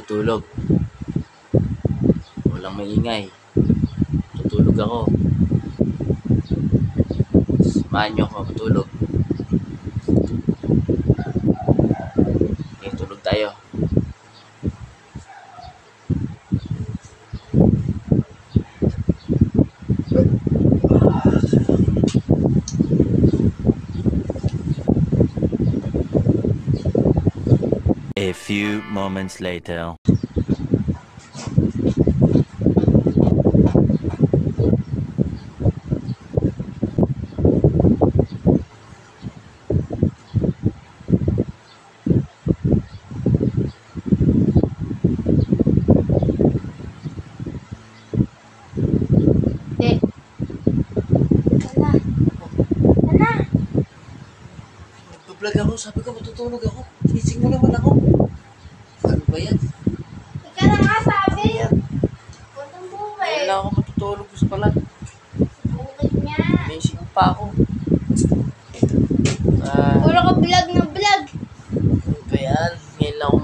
matutulog. Walang maingay. Tutulog ako. Samahan niyo ako matulog. Okay, tulog tayo. A few moments later. Nag-vlog ako, sabi ko matutulog ako. Gising mo naman ako. Ano ba yan? Ika na nga sabi. Huwag ang buhay. Wala ako matutulog. Gusto pala. Bukit niya. Gising pa ako. Puro ka vlog na vlog. Ano ba yan? Ngayon lang ako